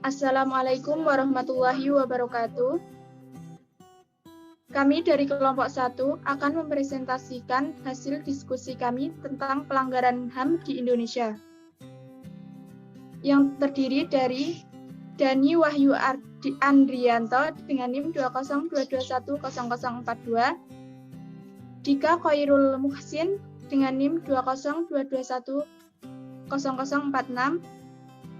Assalamualaikum warahmatullahi wabarakatuh. Kami dari kelompok 1 akan mempresentasikan hasil diskusi kami tentang pelanggaran HAM di Indonesia. Yang terdiri dari Dani Wahyu Andrianto dengan NIM 202210042, Dika Khairul Muhsin dengan NIM 202210046,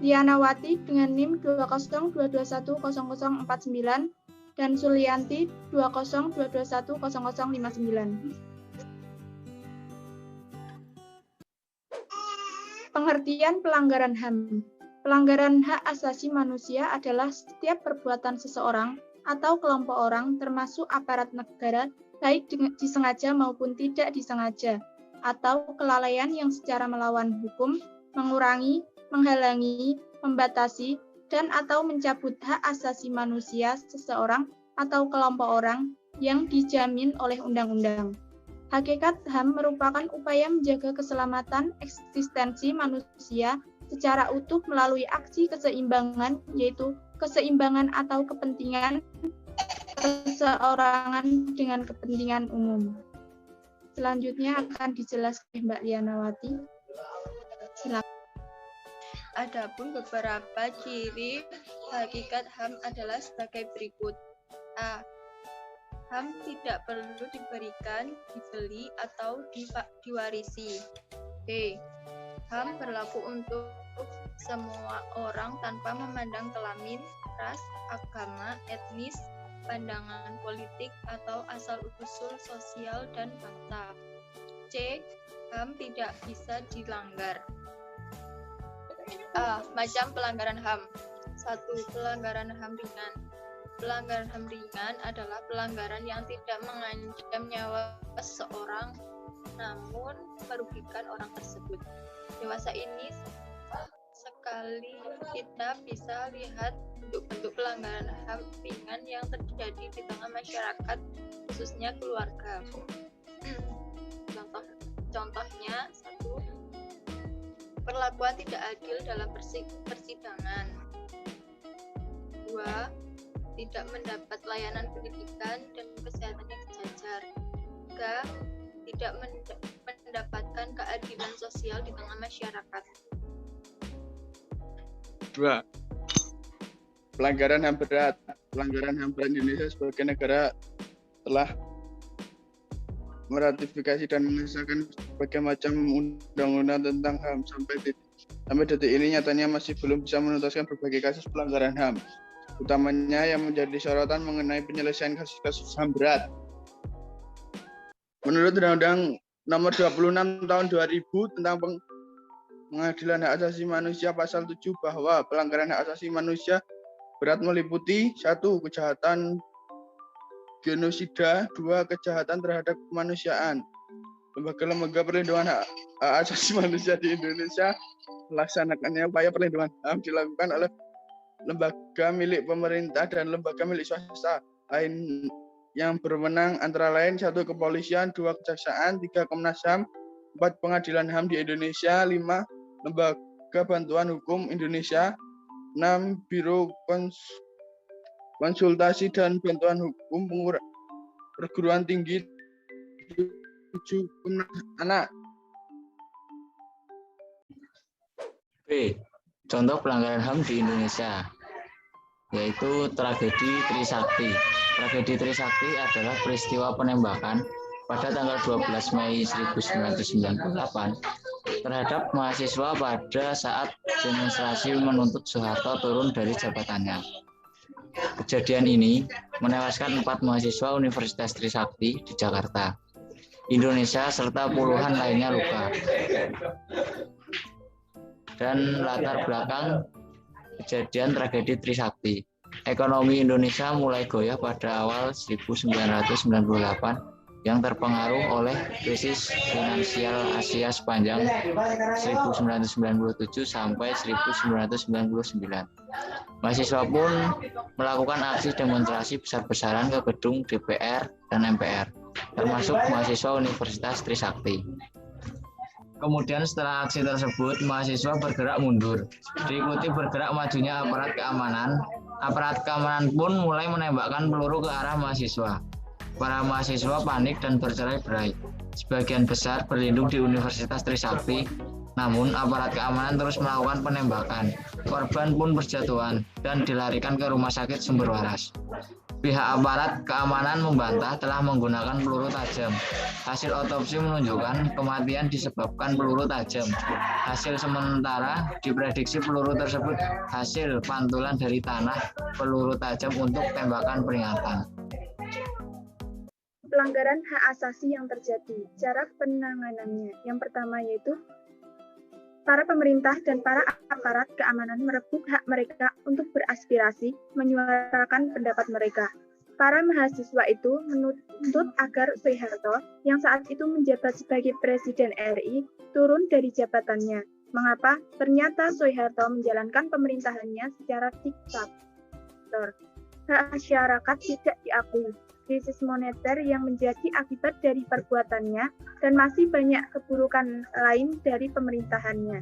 Lianawati dengan NIM 202210049, dan Sulianti 202210059. Pengertian pelanggaran HAM. Pelanggaran hak asasi manusia adalah setiap perbuatan seseorang atau kelompok orang termasuk aparat negara baik disengaja maupun tidak disengaja, atau kelalaian yang secara melawan hukum, mengurangi, menghalangi, membatasi, dan atau mencabut hak asasi manusia seseorang atau kelompok orang yang dijamin oleh undang-undang. Hakikat HAM merupakan upaya menjaga keselamatan eksistensi manusia secara utuh melalui aksi keseimbangan, yaitu keseimbangan atau kepentingan perseorangan dengan kepentingan umum. Selanjutnya akan dijelaskan Mbak Lianawati. Silakan. Adapun beberapa ciri hakikat HAM adalah sebagai berikut. A. HAM tidak perlu diberikan, dibeli, atau diwarisi. B. HAM berlaku untuk semua orang tanpa memandang kelamin, ras, agama, etnis, pandangan politik, atau asal-usul sosial dan bangsa. C. HAM tidak bisa dilanggar. A. Macam pelanggaran HAM. 1. Pelanggaran HAM ringan. Pelanggaran HAM ringan adalah pelanggaran yang tidak mengancam nyawa seseorang namun merugikan orang tersebut. Dewasa ini sekali kita bisa lihat bentuk-bentuk pelanggaran HAM ringan yang terjadi di tengah masyarakat, khususnya keluarga. Contohnya, 1. Perlakuan tidak adil dalam persidangan. 2. Tidak mendapat layanan pendidikan dan kesehatan yang sejajar. 3. Tidak mendapatkan keadilan sosial di tengah masyarakat. 2. Pelanggaran HAM berat. Pelanggaran HAM berat Indonesia sebagai negara telah meratifikasi dan mengesahkan berbagai macam undang-undang tentang HAM sampai detik ini nyatanya masih belum bisa menuntaskan berbagai kasus pelanggaran HAM, utamanya yang menjadi sorotan mengenai penyelesaian kasus-kasus HAM berat. Menurut Undang-Undang Nomor 26 Tahun 2000 tentang Pengadilan Hak Asasi Manusia Pasal 7 bahwa pelanggaran hak asasi manusia berat meliputi 1. Kejahatan genosida, 2. Kejahatan terhadap kemanusiaan. Lembaga-lembaga perlindungan hak asasi manusia di Indonesia melaksanakannya upaya perlindungan HAM dilakukan oleh lembaga milik pemerintah dan lembaga milik swasta lain yang berwenang antara lain 1. Kepolisian, 2. Kejaksaan, 3. Komnas HAM, 4. Pengadilan HAM di Indonesia, 5. Lembaga Bantuan Hukum Indonesia, 6. Biro Konsultasi dan Bantuan Hukum Perguruan Tinggi, 7. Komnas Anak. B. Contoh pelanggaran HAM di Indonesia, yaitu tragedi Trisakti. Tragedi Trisakti adalah peristiwa penembakan pada tanggal 12 Mei 1998 terhadap mahasiswa pada saat demonstrasi menuntut Soeharto turun dari jabatannya. Kejadian ini menewaskan 4 mahasiswa Universitas Trisakti di Jakarta, Indonesia, serta puluhan lainnya luka. Dan latar belakang kejadian tragedi Trisakti. Ekonomi Indonesia mulai goyah pada awal 1998 yang terpengaruh oleh krisis finansial Asia sepanjang 1997 sampai 1999. Mahasiswa pun melakukan aksi demonstrasi besar-besaran ke gedung DPR dan MPR, termasuk mahasiswa Universitas Trisakti. Kemudian setelah aksi tersebut, mahasiswa bergerak mundur. Diikuti bergerak majunya aparat keamanan. Aparat keamanan pun mulai menembakkan peluru ke arah mahasiswa. Para mahasiswa panik dan bercerai-berai. Sebagian besar berlindung di Universitas Trisakti, namun aparat keamanan terus melakukan penembakan. Korban pun berjatuhan dan dilarikan ke rumah sakit Sumber Waras. Pihak aparat keamanan membantah telah menggunakan peluru tajam. Hasil otopsi menunjukkan kematian disebabkan peluru tajam. Hasil sementara diprediksi peluru tersebut hasil pantulan dari tanah peluru tajam untuk tembakan peringatan. Pelanggaran hak asasi yang terjadi, cara penanganannya. Yang pertama yaitu para pemerintah dan para aparat keamanan merebut hak mereka untuk beraspirasi, menyuarakan pendapat mereka. Para mahasiswa itu menuntut agar Soeharto, yang saat itu menjabat sebagai Presiden RI, turun dari jabatannya. Mengapa? Ternyata Soeharto menjalankan pemerintahannya secara diktator. Hak masyarakat tidak diakui. Krisis moneter yang menjadi akibat dari perbuatannya dan masih banyak keburukan lain dari pemerintahannya.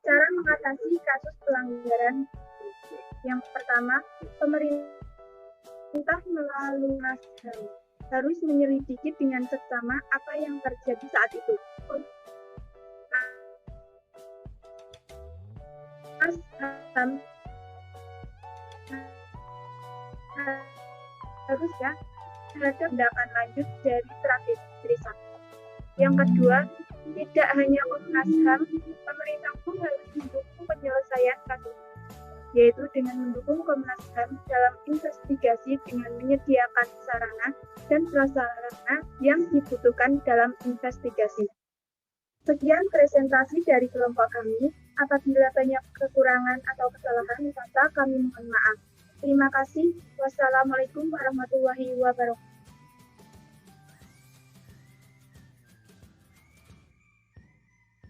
Cara mengatasi kasus pelanggaran. Yang pertama, pemerintah melalui Komnas HAM harus menyelidiki dengan seksama apa yang terjadi saat itu. Harusnya terhadap tindakan lanjut dari tragedi Trisakti. Yang kedua, tidak hanya Komnas HAM, pemerintah pun harus mendukung penyelesaian kasus, yaitu dengan mendukung Komnas HAM dalam investigasi dengan menyediakan sarana dan prasarana yang dibutuhkan dalam investigasi. Sekian presentasi dari kelompok kami. Apabila banyak kekurangan atau kesalahan, maka kami mohon maaf. Terima kasih. Wassalamualaikum warahmatullahi wabarakatuh.